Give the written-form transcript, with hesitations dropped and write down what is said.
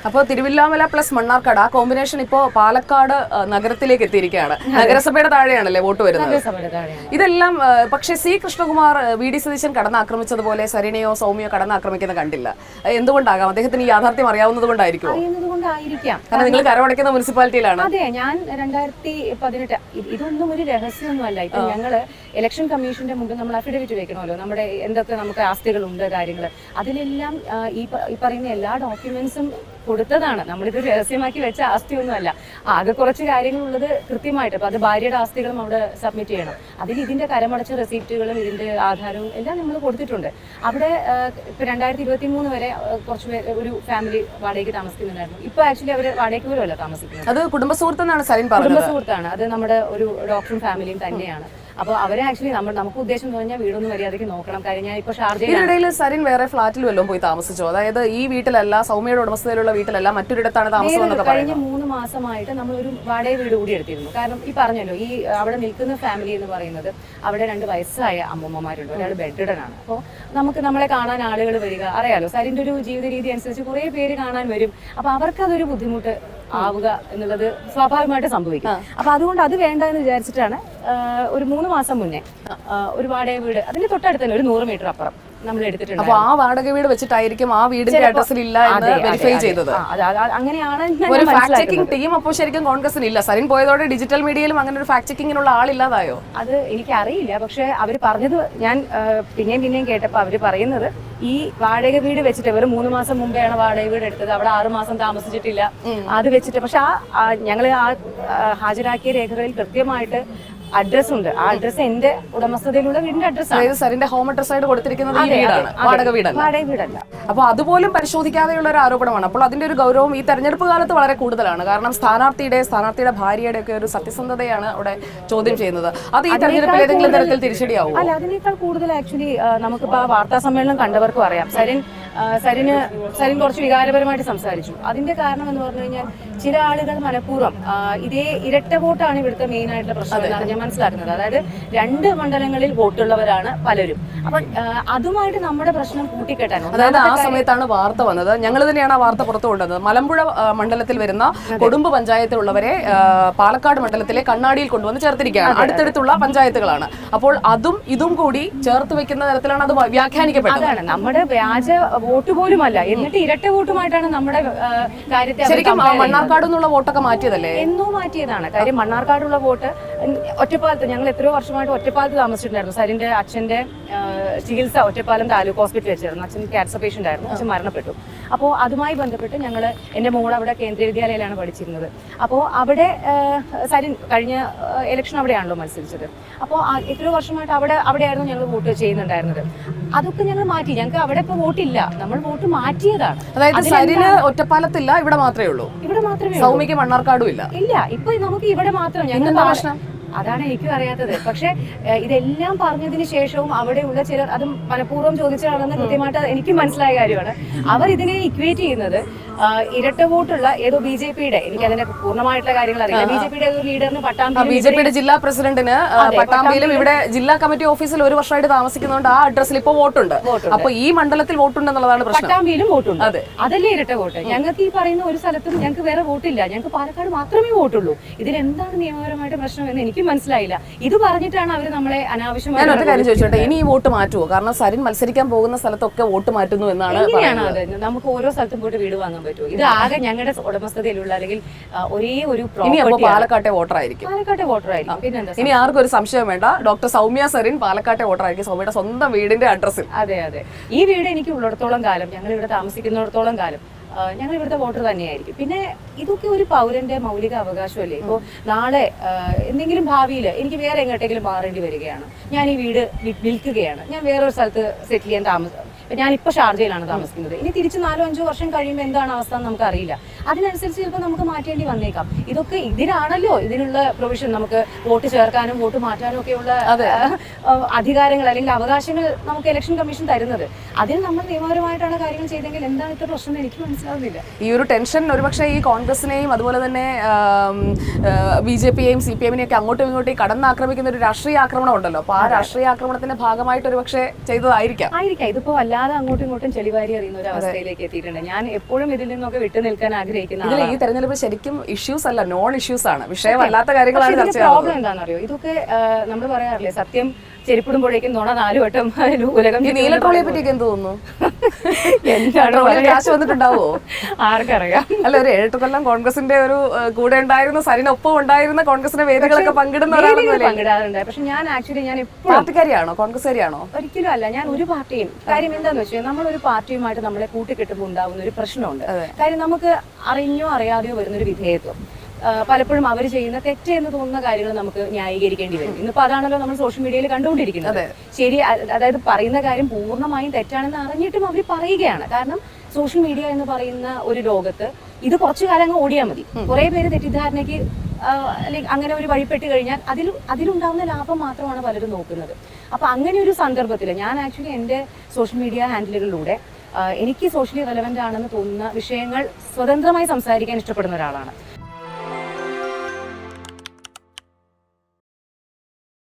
അപ്പോൾ തിരുവില്ലാമല പ്ലസ് മണ്ണാർക്കാട് ആ കോമ്പിനേഷൻ ഇപ്പോൾ പാലക്കാട് നഗരത്തിലേക്ക് എത്തിയിരിക്കുകയാണ്. നഗരസഭയുടെ താഴെയാണല്ലേ വോട്ട് വരുന്നത്. ഇതെല്ലാം പക്ഷേ C Krishnakumar V D Satheesan കടന്നാക്രമിച്ചതുപോലെ സരിനെയോ സൗമ്യയോ കടന്നാക്രമിക്കുന്ന കണ്ടില്ല. എന്തുകൊണ്ടാകാം? അദ്ദേഹത്തിന് ഈ യാഥാർത്ഥ്യം അറിയാവുന്നത് കൊണ്ടായിരിക്കും. കാരണം നിങ്ങൾ കരമടയ്ക്കുന്ന മുനിസിപ്പാലിറ്റിയിലാണ്. അതെ, ഞാൻ 2018 ഇതൊന്നും ഒരു രഹസ്യമൊന്നുമല്ല. ഇപ്പൊ ഞങ്ങള് ഇലക്ഷൻ കമ്മീഷന്റെ മുമ്പിൽ നമ്മൾ അഫിഡവിറ്റ് വെക്കണമല്ലോ, നമ്മുടെ എന്തൊക്കെ നമുക്ക് ആസ്തികളുണ്ട് കാര്യങ്ങൾ, അതിലെല്ലാം ഈ പറയുന്ന എല്ലാ ഡോക്യുമെന്റ്സും കൊടുത്തതാണ്. നമ്മളിത് രഹസ്യമാക്കി വെച്ച ആസ്തിയൊന്നുമല്ല. ആകെ കുറച്ച് കാര്യങ്ങളുള്ളത് കൃത്യമായിട്ട്. അപ്പൊ അത് ഭാര്യയുടെ ആസ്തികളും അവിടെ സബ്മിറ്റ് ചെയ്യണം. അതിൽ ഇതിന്റെ കരമടച്ച റെസിപ്റ്റുകളും ഇതിന്റെ ആധാരവും എല്ലാം നമ്മൾ കൊടുത്തിട്ടുണ്ട്. അവിടെ ഇപ്പൊ 2023 വരെ കുറച്ച് പേര് ഒരു ഫാമിലി വാടകയ്ക്ക് താമസിക്കുന്നുണ്ടായിരുന്നു. ഇപ്പൊ ആക്ച്വലി അവര് വാടകയ്ക്ക് പോലും അല്ല താമസിക്കുന്നത്. അത് കുടുംബ സുഹൃത്തെന്നാണ് സരിൻ പറഞ്ഞത്. കുടുംബ സുഹൃത്താണ്. അത് നമ്മുടെ ഒരു ഡോക്ടറും ഫാമിലിയും തന്നെയാണ്. അപ്പോൾ അവരെ ആക്ച്വലി നമുക്ക് ഉദ്ദേശം തോന്നിയാൽ വീടൊന്നും മര്യാദയ്ക്ക് നോക്കണം. കാര്യം ഞാൻ ഇപ്പോൾ ഷാർജയിൽ സരിൻ വേറെ ഫ്ലാറ്റിൽ വല്ലതും പോയി താമസിച്ചോ? അതായത് ഈ വീട്ടിലല്ല, സൗമ്യയുടെ ഉടമസ്ഥതയിലുള്ള വീട്ടിലല്ല, മറ്റൊരിടത്താണ് താമസം. കഴിഞ്ഞ 3 മാസമായിട്ട് നമ്മൾ ഒരു വാടക വീട് കൂടി എടുത്തിരുന്നു. കാരണം ഈ പറഞ്ഞല്ലോ, ഈ അവിടെ നിൽക്കുന്ന ഫാമിലി എന്ന് പറയുന്നത് അവിടെ 2 വയസ്സായ അമ്മൂമ്മമാരുണ്ട്, ഒരാൾ ബെഡ്ഡനാണ്. അപ്പോൾ നമുക്ക് നമ്മളെ കാണാൻ ആളുകൾ വരിക, അറിയാലോ സരിന്റെ ഒരു ജീവിത രീതി അനുസരിച്ച് കുറേ പേര് കാണാൻ വരും. അപ്പൊ അവർക്കതൊരു ബുദ്ധിമുട്ട് ആവുക എന്നുള്ളത് സ്വാഭാവികമായിട്ട് സംഭവിക്കും. അപ്പൊ അതുകൊണ്ട് അത് വേണ്ട എന്ന് വിചാരിച്ചിട്ടാണ് ഒരു 3 മാസം മുന്നേ ഒരു വാടക വീട് അതിന്റെ തൊട്ടടുത്ത് തന്നെ ഒരു 100 മീറ്റർ അപ്പുറം നമ്മൾ എടുത്തിട്ടുണ്ട്. അപ്പൊ ആ വാടക വീട് വെച്ചിട്ടായിരിക്കും ആ വീടിന്റെ അഡ്രസ്സിൽ ഇല്ല എന്ന് വെരിഫൈ ചെയ്തത്. അങ്ങനെയാണ് ഒരു ഫാക്ട് ചെക്കിംഗ് ടീം അപ്പോൾ ശരിക്കും കോൺഗ്രസിന് ഇല്ല. സരിൻ പോയതോടെ ഡിജിറ്റൽ മീഡിയയിലും അങ്ങനെ ഒരു ഫാക്ട് ചെക്കിങ്ങിനുള്ള ആളില്ലാതായോ? അത് എനിക്ക് അറിയില്ല. പക്ഷെ അവര് പറഞ്ഞത് ഞാൻ പിന്നെയും കേട്ടപ്പോ അവര് പറയുന്നത് ഈ വാടക വീട് വെച്ചിട്ട് ഇവർ 3 മാസം മുമ്പെയാണ് വാടക വീട് എടുത്തത്. അവിടെ 6 മാസം താമസിച്ചിട്ടില്ല. അത് വെച്ചിട്ട് പക്ഷെ ഞങ്ങള് ഹാജരാക്കിയ രേഖകളിൽ കൃത്യമായിട്ട് അഡ്രസ് ഉണ്ട്. ആ അഡ്രസ് എന്റെ ഉടമസ്ഥതയിലുള്ള വീടിന്റെ അഡ്രസ്. സരിന്റെ ഹോം അഡ്രസ് ആയിട്ട് കൊടുത്തിരിക്കുന്നത് ഈ വീടാണ്, വാടക വീടല്ല. അപ്പൊ അതുപോലും പരിശോധിക്കാതെയുള്ള ഒരു ആരോപണമാണ്. അപ്പോൾ അതിന്റെ ഒരു ഗൗരവം ഈ തെരഞ്ഞെടുപ്പ് കാലത്ത് വളരെ കൂടുതലാണ്. കാരണം സ്ഥാനാർത്ഥിയുടെ ഭാര്യയുടെ ഒക്കെ ഒരു സത്യസന്ധതയാണ് അവിടെ ചോദ്യം ചെയ്യുന്നത്. അത് ഈ തെരഞ്ഞെടുപ്പിൽ ഏതെങ്കിലും തരത്തിൽ തിരിച്ചടിയാവും? അല്ല, അതിനേക്കാൾ കൂടുതൽ ആക്ച്വലി നമുക്കിപ്പോ വാർത്താ സമ്മേളനം കണ്ടവർക്കും അറിയാം. സരിൻ കുറച്ച് വികാരപരമായിട്ട് സംസാരിച്ചു. അതിന്റെ കാരണം എന്ന് പറഞ്ഞു കഴിഞ്ഞാൽ ചില ആളുകൾ മനഃപൂർവ്വം ഇതേ ഇരട്ട വോട്ടാണ് ഇവിടുത്തെ മെയിൻ ആയിട്ടുള്ള പ്രശ്നം എന്നാണ് ഞാൻ മനസ്സിലാക്കുന്നത്. അതായത് 2 മണ്ഡലങ്ങളിൽ വോട്ടുള്ളവരാണ് പലരും. അപ്പൊ അതുമായിട്ട് നമ്മുടെ പ്രശ്നം കൂട്ടിക്കെട്ടാൻ, അതായത് ആ സമയത്താണ് വാർത്ത വന്നത്. ഞങ്ങൾ തന്നെയാണ് ആ വാർത്ത പുറത്തു കൊണ്ടുവന്നത്. മലമ്പുഴ മണ്ഡലത്തിൽ വരുന്ന കൊടുമ്പ് പഞ്ചായത്തിലുള്ളവരെ പാലക്കാട് മണ്ഡലത്തിലെ കണ്ണാടിയിൽ കൊണ്ടുവന്ന് ചേർത്തിരിക്കുകയാണ്. അടുത്തടുത്തുള്ള പഞ്ചായത്തുകളാണ്. അപ്പോൾ അതും ഇതും കൂടി ചേർത്ത് വെക്കുന്ന തരത്തിലാണ് അത് വ്യാഖ്യാനിക്കപ്പെട്ടത്. അതാണ് നമ്മുടെ വ്യാജ വോട്ട് പോലുമല്ല, എന്നിട്ട് ഇരട്ട വോട്ടുമായിട്ടാണ് നമ്മുടെ കാര്യത്തെ. ശരിക്കും മണ്ണാർക്കാട് നിന്നുള്ള വോട്ടൊക്കെ മാറ്റിയതല്ലേ? എന്നോ മാറ്റിയതാണ്. കാര്യം മണ്ണാർക്കാടുള്ള വോട്ട് ഒറ്റപ്പാലത്ത്, ഞങ്ങൾ എത്രയോ വർഷമായിട്ട് ഒറ്റപ്പാലത്ത് താമസിച്ചിട്ടുണ്ടായിരുന്നു. സരിന്റെ അച്ഛന്റെ ചികിത്സ ഒറ്റപ്പാലം താലൂക്ക് ഹോസ്പിറ്റലിൽ വെച്ചായിരുന്നു. അച്ഛൻ ക്യാൻസർ പേഷ്യന്റ് ആയിരുന്നു. അച്ഛൻ മരണപ്പെട്ടു. അപ്പോൾ അതുമായി ബന്ധപ്പെട്ട് എൻ്റെ മോൾ അവിടെ കേന്ദ്രീയ വിദ്യാലയയിലാണ് പഠിച്ചിരുന്നത്. അപ്പോൾ അവിടെ സരിൻ കഴിഞ്ഞ ഇലക്ഷൻ അവിടെയാണല്ലോ മത്സരിച്ചത്. അപ്പോൾ എത്രയോ വർഷമായിട്ട് അവിടെയായിരുന്നു ഞങ്ങൾ വോട്ട് ചെയ്യുന്നുണ്ടായിരുന്നത്. അതൊക്കെ ഞങ്ങൾ മാറ്റി. ഞങ്ങൾക്ക് അവിടെ ഇപ്പോൾ വോട്ടില്ല, നമ്മൾ വോട്ട് മാറ്റിയതാണ്. അതായത് സരിന് ഒറ്റപ്പാലത്തില്ല, ഇവിടെ മാത്രമേ ഉള്ളൂ. ഇവിടെ മാത്രമേ. സൗമ്യക്ക് മണ്ണാർക്കാടും ഇല്ല. ഇപ്പൊ നമുക്ക് ഇവിടെ മാത്രം. ഞങ്ങൾ പ്രശ്നം അതാണ് എനിക്കും അറിയാത്തത്. പക്ഷെ ഇതെല്ലാം പറഞ്ഞതിന് ശേഷവും അവിടെയുള്ള ചിലർ അത് മനഃപൂർവ്വം ചോദിച്ചതാണെന്ന് കൃത്യമായിട്ട് എനിക്ക് മനസ്സിലായ കാര്യമാണ്. അവർ ഇതിനെ ഇക്വേറ്റ് ചെയ്യുന്നത് ഇരട്ട വോട്ടുള്ള ഏതോ BJPയുടെ, എനിക്ക് അതിന്റെ പൂർണ്ണമായിട്ടുള്ള കാര്യങ്ങൾ അറിയില്ല, BJPയുടെ ഏതോ ലീഡറിന് BJPയുടെ ജില്ലാ പ്രസിഡന്റിന് പട്ടാമ്പിയിലും ഇവിടെ ജില്ലാ കമ്മിറ്റി ഓഫീസിൽ 1 വർഷമായിട്ട് താമസിക്കുന്നതുകൊണ്ട് ആ അഡ്രസ്സിൽ ഇപ്പോൾ വോട്ടുണ്ട്. അപ്പൊ ഈ മണ്ഡലത്തിൽ വോട്ടുണ്ടെന്നുള്ളതാണ് പ്രശ്നം. പട്ടാമ്പിയിലും വോട്ടുണ്ട്. അതല്ലേ ഇരട്ട വോട്ട്? ഞങ്ങൾക്ക് ഈ പറയുന്ന ഒരു സ്ഥലത്തും ഞങ്ങൾക്ക് വേറെ വോട്ടില്ല. ഞങ്ങൾക്ക് പാലക്കാട് മാത്രമേ വോട്ടുള്ളൂ. ഇതിലെന്താണ് നിയമപരമായിട്ട് പ്രശ്നം എന്ന് എനിക്ക് മനസ്സിലായില്ല. ഇത് പറഞ്ഞിട്ടാണ് അവർ നമ്മളെ അനാവശ്യമായി. ഞാൻ ഒറ്റ കാര്യം ചോദിച്ചോട്ടെ, ഇനി ഈ വോട്ട് മാറ്റുമോ? കാരണം സരിൻ മത്സരിക്കാൻ പോകുന്ന സ്ഥലത്തൊക്കെ വോട്ട് മാറ്റുന്നു എന്നാണ്. നമുക്ക് ഓരോ സ്ഥലത്തും പോയിട്ട് വീട് വാങ്ങാൻ പറ്റുമോ? ഇത് ആകെ ഞങ്ങളുടെ ഉടമസ്ഥതയിലുള്ള അല്ലെങ്കിൽ ഒരേ ഒരു പാലക്കാട്ടെ വോട്ടറായിരിക്കും. ഇനി ആർക്കും ഒരു സംശയം വേണ്ട, ഡോക്ടർ സൗമ്യ സരിൻ പാലക്കാട്ടെ വോട്ടറായിരിക്കും, സൗമ്യയുടെ സ്വന്തം വീടിന്റെ അഡ്രസ്സിൽ. അതെ. ഈ വീട് എനിക്ക് ഉള്ളിടത്തോളം കാലം, ഞങ്ങൾ ഇവിടെ താമസിക്കുന്നിടത്തോളം കാലം ഞങ്ങൾ ഇവിടുത്തെ വോട്ടർ തന്നെയായിരിക്കും. പിന്നെ ഇതൊക്കെ ഒരു പൗരന്റെ മൗലിക അവകാശമല്ലേ. ഇപ്പോൾ നാളെ എന്തെങ്കിലും ഭാവിയിൽ എനിക്ക് വേറെ എങ്ങോട്ടെങ്കിലും മാറേണ്ടി വരികയാണ്, ഞാൻ ഈ വീട് വിൽക്കുകയാണ്, ഞാൻ വേറൊരു സ്ഥലത്ത് സെറ്റിൽ ചെയ്യാൻ ഞാനിപ്പോൾ ഷാർജയിലാണ് താമസിക്കുന്നത്. ഇനി തിരിച്ച് 4-5 വർഷം കഴിയുമ്പോൾ എന്താണ് അവസ്ഥ എന്ന് നമുക്കറിയില്ല. അതിനനുസരിച്ച് ചിലപ്പോൾ നമുക്ക് മാറ്റേണ്ടി വന്നേക്കാം. ഇതൊക്കെ ഇതിനാണല്ലോ ഇതിനുള്ള പ്രൊവിഷൻ, നമുക്ക് വോട്ട് ചേർക്കാനും വോട്ട് മാറ്റാനും ഒക്കെയുള്ള അധികാരങ്ങൾ അല്ലെങ്കിൽ അവകാശങ്ങൾ നമുക്ക് ഇലക്ഷൻ കമ്മീഷൻ തരുന്നത്. അതിൽ നമ്മൾ നിയമപരമായിട്ടാണ് കാര്യങ്ങൾ ചെയ്തെങ്കിൽ എന്താണ് ഇത്ര പ്രശ്നം എനിക്ക് മനസ്സിലാവുന്നില്ല. ഈ ഒരു ടെൻഷൻ ഒരുപക്ഷെ ഈ കോൺഗ്രസിനെയും അതുപോലെ തന്നെ BJP-യെയും CPM-നെയും ഒക്കെ അങ്ങോട്ടും ഇങ്ങോട്ടും കടന്നാക്രമിക്കുന്ന ഒരു രാഷ്ട്രീയ ആക്രമണം ഉണ്ടല്ലോ. അപ്പൊ ആ രാഷ്ട്രീയ ആക്രമണത്തിന്റെ ഭാഗമായിട്ട് ഒരുപക്ഷെ ചെയ്തതായിരിക്കാം. ഇതിപ്പോ വല്ലാതെ അങ്ങോട്ടും ഇങ്ങോട്ടും ചെളിവാരി അറിയുന്ന ഒരു അവസ്ഥയിലേക്ക് എത്തിയിട്ടുണ്ട്. ഞാൻ എപ്പോഴും ഇതിൽ നിന്നൊക്കെ വിട്ടു നിൽക്കാൻ ആഗ്രഹിക്കുന്ന ഈ തെരഞ്ഞെടുപ്പ് ശരിക്കും ഇഷ്യൂസ് അല്ല, നോൺ ഇഷ്യൂസ് ആണ്, വിഷയമല്ലാത്ത കാര്യങ്ങളാണ് ചർച്ച ചെയ്യുന്നത്. പ്രോബ്ലം എന്താണെന്നറിയോ, ഇതൊക്കെ നമ്മൾ പറയാറില്ലേ, സത്യം ചെരിപ്പിടുമ്പോഴേക്കും നുണ 4 വട്ടം ഉലകം. ഈ നീലട്രോളിയെ പറ്റിയൊക്കെ എന്ത് തോന്നുന്നു? കാശ് വന്നിട്ടുണ്ടാവോ ആർക്കറിയാം. അല്ല, ഒരു 7 കൊല്ലം കോൺഗ്രസിന്റെ ഒരു കൂടെ ഉണ്ടായിരുന്ന, സരിനൊപ്പം ഉണ്ടായിരുന്ന, കോൺഗ്രസിന്റെ വേദികളൊക്കെ പങ്കിടാറുണ്ട്. പക്ഷെ ഞാൻ എപ്പോഴും പാർട്ടിക്കാരിയാണോ, കോൺഗ്രസ്സുകാരിയാണോ? ഒരിക്കലും അല്ല. ഞാൻ ഒരു പാർട്ടിയും, കാര്യം എന്താന്ന് വെച്ചാൽ നമ്മളൊരു പാർട്ടിയുമായിട്ട് നമ്മളെ കൂട്ടിക്കെട്ടുമ്പോൾ ഉണ്ടാവുന്ന ഒരു പ്രശ്നമുണ്ട്. കാര്യം നമുക്ക് അറിഞ്ഞോ അറിയാതെയോ വരുന്നൊരു വിധേയത്വം, പലപ്പോഴും അവർ ചെയ്യുന്ന തെറ്റെന്ന് തോന്നുന്ന കാര്യങ്ങൾ നമുക്ക് ന്യായീകരിക്കേണ്ടി വരും. ഇന്നിപ്പോ അതാണല്ലോ നമ്മൾ സോഷ്യൽ മീഡിയയിൽ കണ്ടുകൊണ്ടിരിക്കുന്നത്. ശരി, അതായത് പറയുന്ന കാര്യം പൂർണ്ണമായും തെറ്റാണെന്ന് അറിഞ്ഞിട്ടും അവർ പറയുകയാണ്. കാരണം സോഷ്യൽ മീഡിയ എന്ന് പറയുന്ന ഒരു ലോകത്ത് ഇത് കുറച്ചു കാലം അങ്ങ് ഓടിയാൽ മതി. കുറെ പേര് തെറ്റിദ്ധാരണയ്ക്ക് അല്ലെങ്കിൽ അങ്ങനെ ഒരു വഴിപ്പെട്ട് കഴിഞ്ഞാൽ അതിലുണ്ടാവുന്ന ലാഭം മാത്രമാണ് പലരും നോക്കുന്നത്. അപ്പൊ അങ്ങനെ ഒരു സന്ദർഭത്തിൽ ഞാൻ ആക്ച്വലി എൻ്റെ സോഷ്യൽ മീഡിയ ഹാൻഡിലുകളിലൂടെ എനിക്ക് സോഷ്യലി റെലവെന്റ് ആണെന്ന് തോന്നുന്ന വിഷയങ്ങൾ സ്വതന്ത്രമായി സംസാരിക്കാൻ ഇഷ്ടപ്പെടുന്ന ഒരാളാണ്.